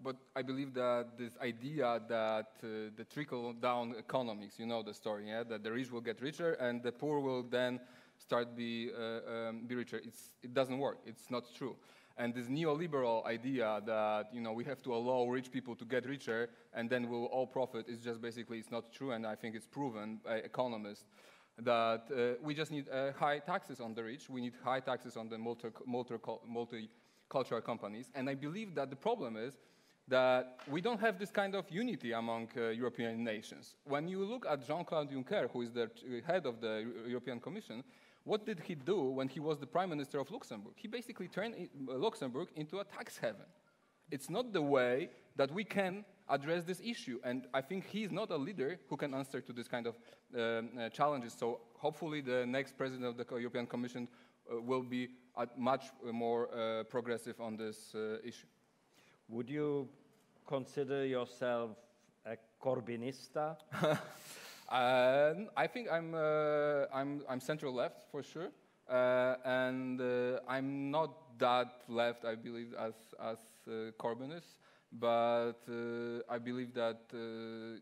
but I believe that this idea that the trickle-down economics, you know the story, yeah, that the rich will get richer and the poor will then start be richer. It doesn't work. It's not true. And this neoliberal idea that we have to allow rich people to get richer and then we'll all profit is just basically, it's not true. And I think it's proven by economists that we just need high taxes on the rich. We need high taxes on the multicultural companies. And I believe that the problem is that we don't have this kind of unity among European nations. When you look at Jean-Claude Juncker, who is the head of the European Commission, what did he do when he was the Prime Minister of Luxembourg? He basically turned Luxembourg into a tax haven. It's not the way that we can address this issue. And I think he's not a leader who can answer to this kind of challenges. So hopefully the next president of the European Commission will be much more progressive on this issue. Would you consider yourself a Corbynista? I think I'm center left for sure, and I'm not that left, I believe, as Corbyn is. But I believe that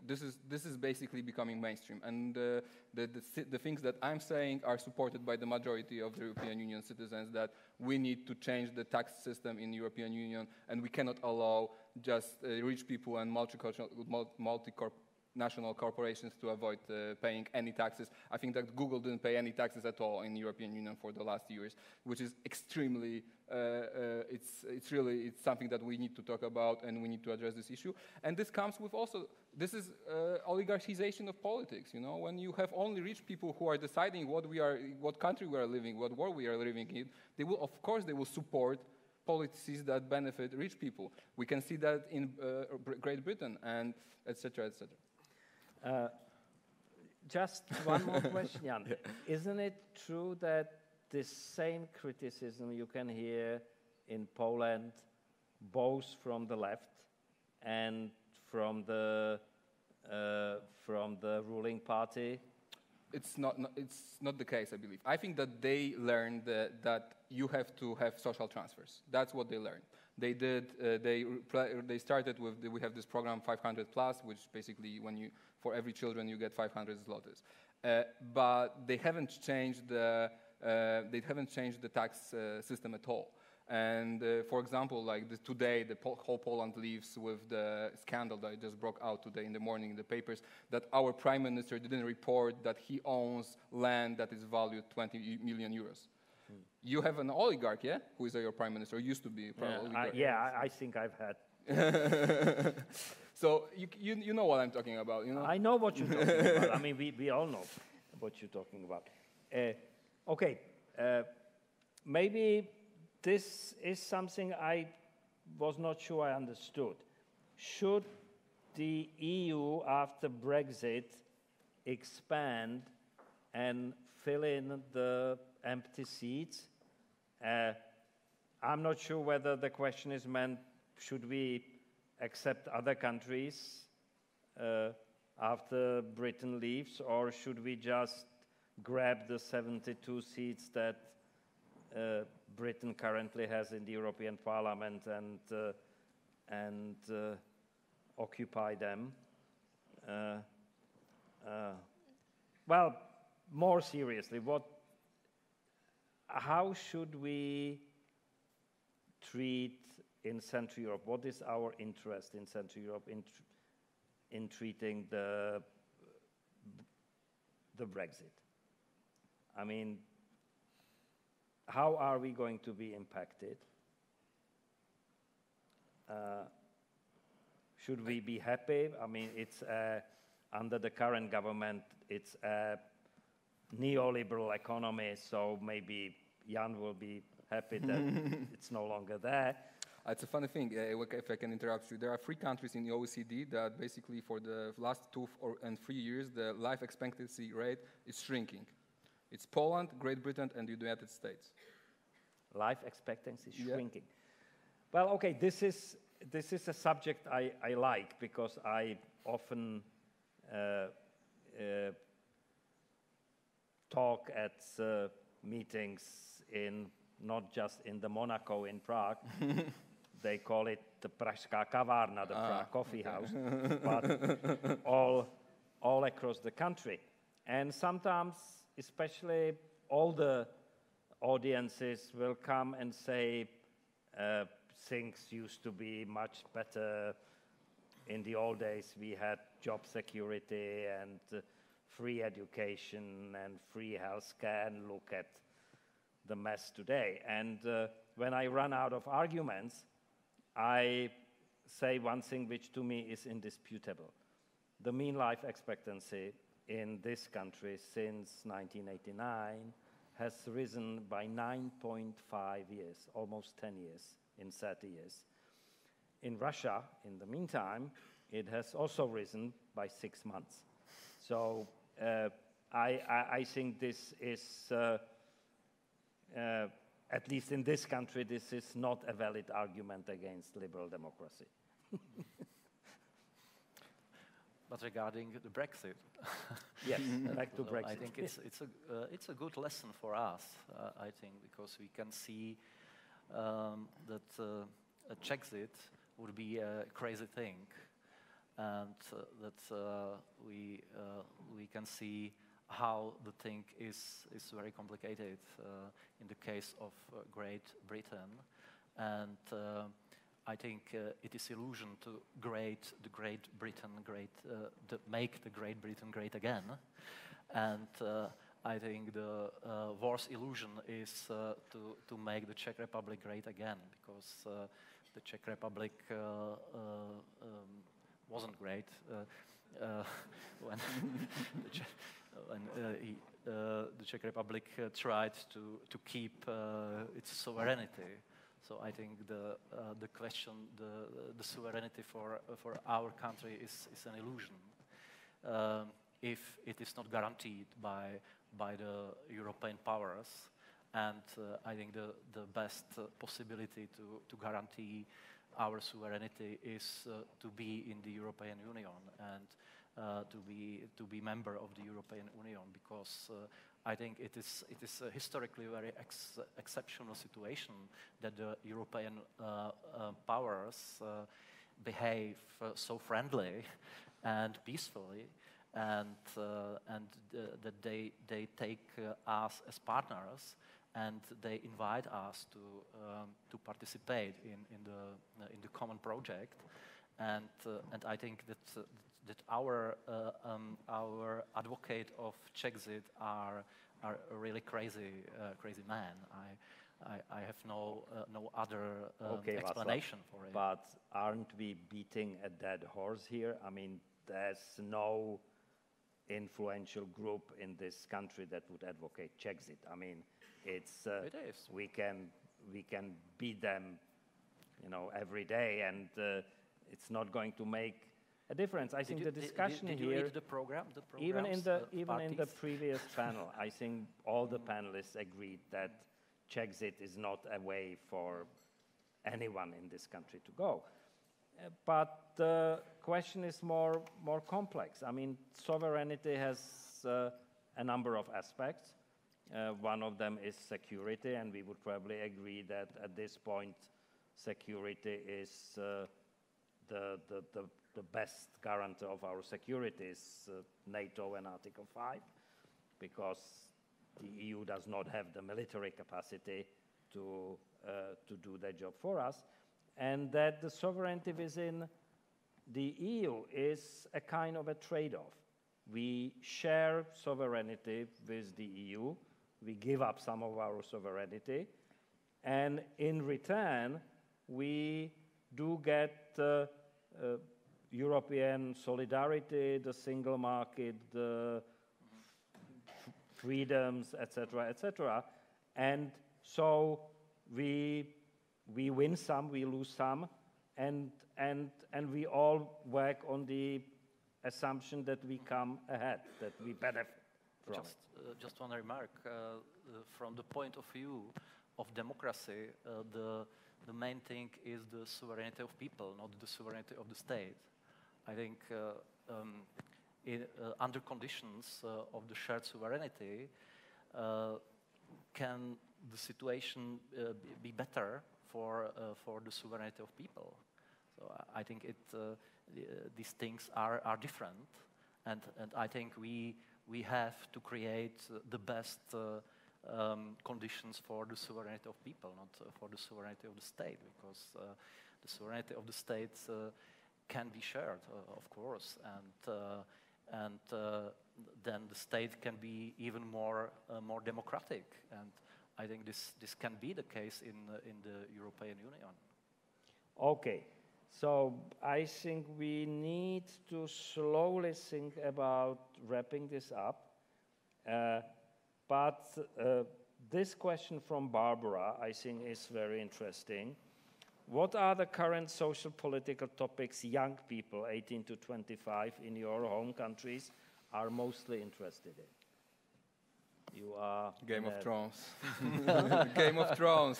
this is basically becoming mainstream, and the things that I'm saying are supported by the majority of the European Union citizens, that we need to change the tax system in the European Union, and we cannot allow just rich people and multinational corporations to avoid paying any taxes. I think that Google didn't pay any taxes at all in the European Union for the last years, which is extremely, it's something that we need to talk about, and we need to address this issue. And this comes with also, this is oligarchization of politics, you know, when you have only rich people who are deciding what country we are living, what world we are living in, they will, of course, they will support policies that benefit rich people. We can see that in Great Britain, and etc., etc. Just one more question, Jan. Yeah. Isn't it true that this same criticism you can hear in Poland, both from the left and from the ruling party? It's not the case, I believe. I think that they learned that you have to have social transfers. That's what they learned. They did. They started with. We have this program 500 plus, which basically, for every children you get 500 zlotys. But they haven't changed the tax system at all. And for example, like today, whole Poland lives with the scandal that just broke out today in the morning in the papers, that our prime minister didn't report that he owns land that is valued 20 million euros. You have an oligarch, yeah, who is your prime minister, or used to be oligarch. I think I've had. So you know what I'm talking about, you know? I know what you're talking about. I mean, we all know what you're talking about. Okay, maybe this is something I was not sure I understood. Should the EU, after Brexit, expand and fill in the empty seats? I'm not sure whether the question is meant, should we accept other countries after Britain leaves, or should we just grab the 72 seats that Britain currently has in the European Parliament and occupy them? Well, more seriously, how should we treat in Central Europe? What is our interest in Central Europe in treating the Brexit? I mean, how are we going to be impacted? Should we be happy? I mean, it's under the current government, it's a neoliberal economy, so maybe Jan will be happy that it's no longer there. It's a funny thing, if I can interrupt you. There are 3 countries in the OECD that basically for the last 2 and 3 years, the life expectancy rate is shrinking. It's Poland, Great Britain, and the United States. Life expectancy shrinking. Yeah. Well, okay, this is a subject I like, because I often talk at meetings not just in the Monaco in Prague. They call it the Pražská kavárna, the Prague coffee house, but all across the country. And sometimes, especially older audiences will come and say, things used to be much better. In the old days, we had job security and free education and free healthcare, and look at the mess today. And when I run out of arguments, I say one thing which to me is indisputable. The mean life expectancy in this country since 1989 has risen by 9.5 years, almost 10 years in 30 years. In Russia, in the meantime, it has also risen by 6 months. So I think this is, at least in this country, this is not a valid argument against liberal democracy. But regarding the Brexit, yes, back to Brexit. I think it's a good lesson for us. I think because we can see that a Czechit would be a crazy thing, and that we can see how the thing is very complicated in the case of Great Britain, and I think it is illusion to make the Great Britain great again, and I think the worse illusion is to make the Czech Republic great again, because the Czech Republic wasn't great when the Czech Republic tried to keep its sovereignty. So I think the question, the sovereignty for our country is an illusion if it is not guaranteed by the European powers. And I think the best possibility to guarantee our sovereignty is to be in the European Union and to be member of the European Union, because I think it is a historically very exceptional situation that the European powers behave so friendly and peacefully, and that they take us as partners, and they invite us to participate in the common project, and I think that our advocate of Czechit are a really crazy man. I have no other explanation for it. But aren't we beating a dead horse here? I mean, there's no influential group in this country that would advocate Czechit. I mean, it is. We can beat them, every day, and it's not going to make a difference. I think the discussion did here, you read the program? even in the previous panel, I think all the panelists agreed that Czechit is not a way for anyone in this country to go. But the question is more complex. I mean, sovereignty has a number of aspects. One of them is security, and we would probably agree that at this point, security is the best guarantor of our security is NATO and Article 5, because the EU does not have the military capacity to do their job for us, and that the sovereignty within the EU is a kind of a trade-off. We share sovereignty with the EU, we give up some of our sovereignty, and in return, we do get European solidarity, the single market, the freedoms, etc., etc. And so we win some, we lose some, and we all work on the assumption that we come ahead, that we benefit from it. Just one remark. From the point of view of democracy, the main thing is the sovereignty of people, not the sovereignty of the state. I think under conditions of the shared sovereignty, can the situation be better for the sovereignty of people? So I think these things are different, and I think we have to create the best conditions for the sovereignty of people, not for the sovereignty of the state, because the sovereignty of the state can be shared, of course, and then the state can be even more democratic, and I think this can be the case in the European Union. Okay, so I think we need to slowly think about wrapping this up. But this question from Barbara, I think, is very interesting. What are the current social political topics young people, 18 to 25, in your home countries are mostly interested in? You are Game of Thrones. Game of Thrones.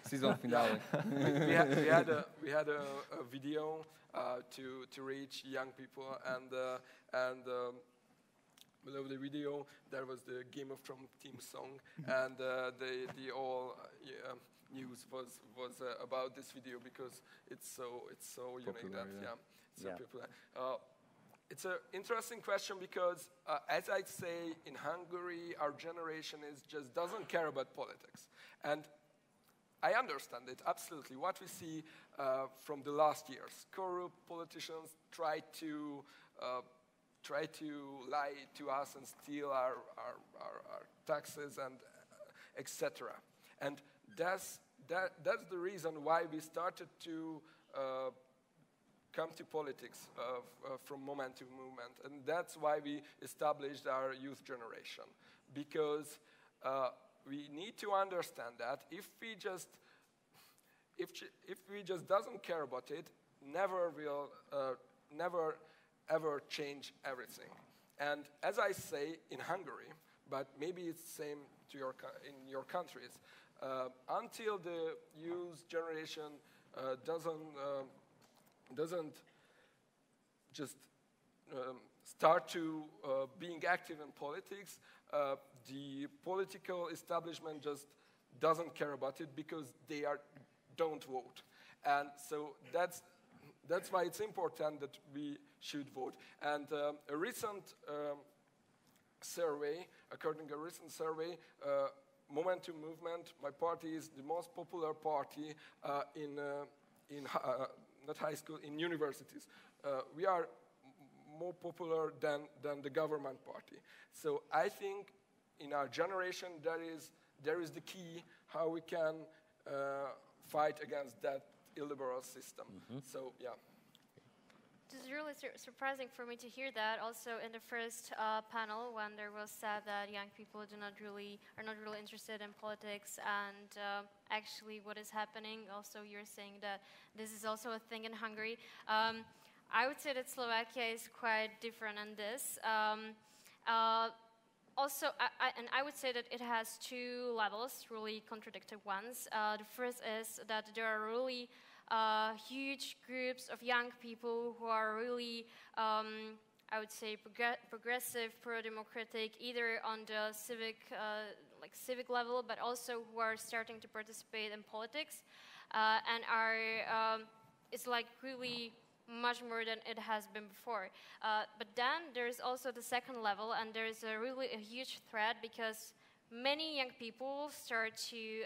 Season finale. we had a video to reach young people, and below the video there was the Game of Thrones theme song, and the all news was about this video because it's so unique. Popular, So popular. It's an interesting question because, as I say, in Hungary, our generation just doesn't care about politics. And I understand it, absolutely. What we see from the last years, corrupt politicians try to lie to us and steal our taxes and etc. And that's the reason why we started to come to politics from moment to movement, and that's why we established our youth generation, because we need to understand that if we just doesn't care about it, never ever change everything. And as I say in Hungary, but maybe it's the same to in your countries, until the youth generation doesn't just start to being active in politics, the political establishment just doesn't care about it because they don't vote. And so that's why it's important that we should vote. And a recent survey, according to a recent survey, Momentum Movement, my party is the most popular party in not high school, in universities. We are more popular than the government party. So I think in our generation there is the key how we can fight against that illiberal system. So yeah. It is really surprising for me to hear that. Also, in the first panel, when there was said that young people are not really interested in politics, and actually what is happening. Also, you're saying that this is also a thing in Hungary. I would say that Slovakia is quite different in this. Also, I would say that it has two levels, really contradictory ones. The first is that there are really huge groups of young people who are really, I would say, progressive, pro-democratic, either on the civic level, but also who are starting to participate in politics, and it's like really much more than it has been before. But then there's also the second level, and there's really a huge threat because many young people start to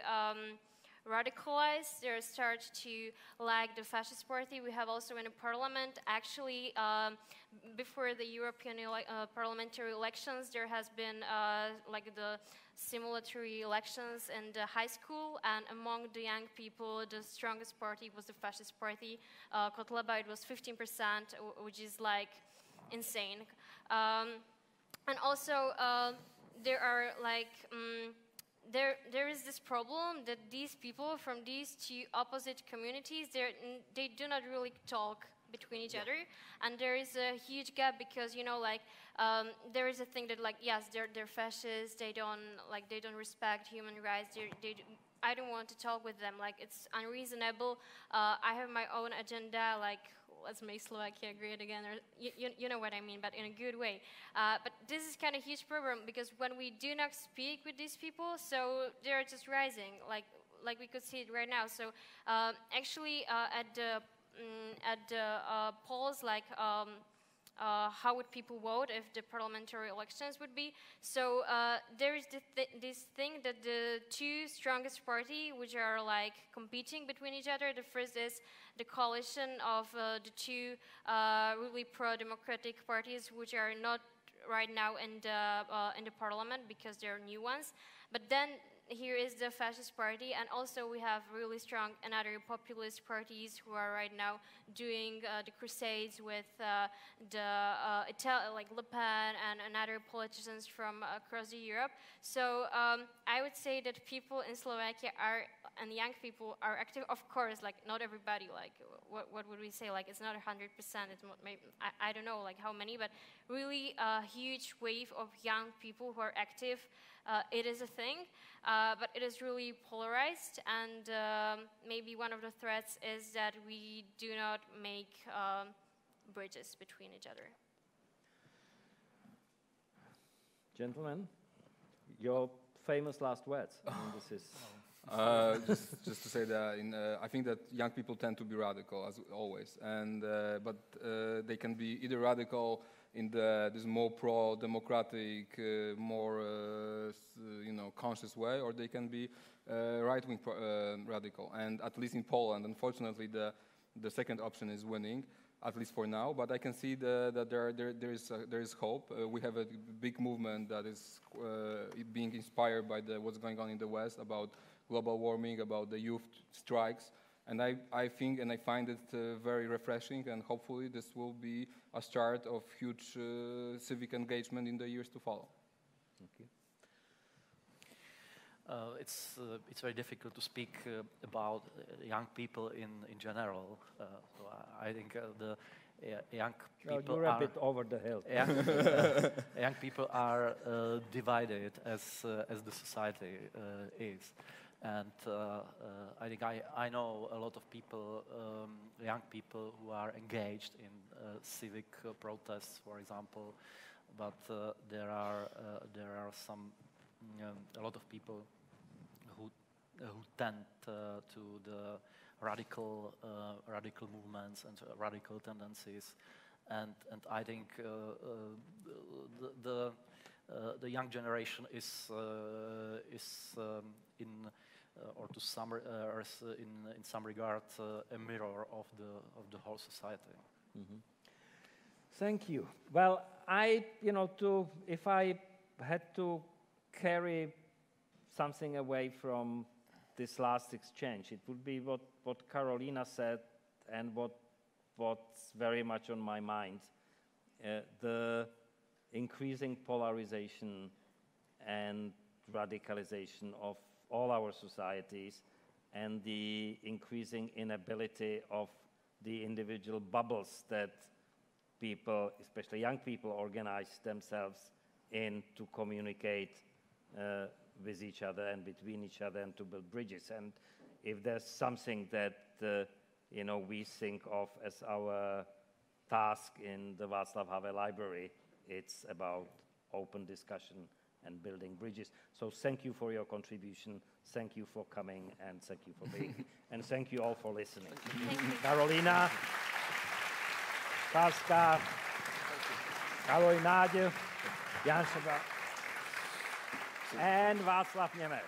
radicalize, they start to like the fascist party. We have also in the parliament, actually, before the European parliamentary elections, there has been like the simulatory elections in the high school, and among the young people, the strongest party was the fascist party. Kotleba, it was 15%, which is like insane. And also, there are like, there is this problem that these people from these two opposite communities, they do not really talk between each other, and there is a huge gap because, you know, like there is a thing that, like, yes, they're fascists, they don't respect human rights, I don't want to talk with them, like it's unreasonable. I have my own agenda, like let's make Slovakia great again, or you know what I mean, but in a good way. But this is kind of huge problem because when we do not speak with these people, so they're just rising, like we could see it right now. So actually at the polls, like how would people vote if the parliamentary elections would be. So there is this thing that the two strongest parties, which are like competing between each other, the first is the coalition of the two really pro-democratic parties, which are not right now in the parliament because they're new ones. But then here is the fascist party, and also we have really strong and other populist parties who are right now doing the crusades with like Le Pen and other politicians from across Europe. So I would say that people in Slovakia and young people are active. Of course, like not everybody. Like what would we say? Like it's not 100%. It's maybe, I don't know like how many, but really a huge wave of young people who are active. it is a thing, but it is really polarized, and maybe one of the threats is that we do not make bridges between each other. Gentlemen, your famous last words. I mean, this is... just to say that I think that young people tend to be radical, as always, and but they can be either radical in this more pro-democratic, more conscious way, or they can be right-wing radical. And at least in Poland, unfortunately, the second option is winning, at least for now. But I can see that there is hope. We have a big movement that is being inspired by what's going on in the West about global warming, about the youth strikes. And I think and I find it very refreshing, and hopefully this will be a start of huge civic engagement in the years to follow. Thank you. It's very difficult to speak about young people in general. So I think the young people you're a bit over the hill. Young people are divided as the society is. And I think I know a lot of people, young people who are engaged in civic protests, for example, but there are some a lot of people who tend to the radical movements and radical tendencies, and I think the young generation is in or to some in some regard a mirror of the whole society. Mm-hmm. Thank you. Well, if I had to carry something away from this last exchange, it would be what Karolína said and what's very much on my mind, the increasing polarization and radicalization of all our societies, and the increasing inability of the individual bubbles that people, especially young people, organize themselves in to communicate with each other and between each other and to build bridges. And if there's something that we think of as our task in the Václav Havel Library, it's about open discussion and building bridges. So thank you for your contribution, thank you for coming, and thank you for being here. And thank you all for listening. Karolína, Farská, Karoly Nagy, Žantovský, and Václav Němec.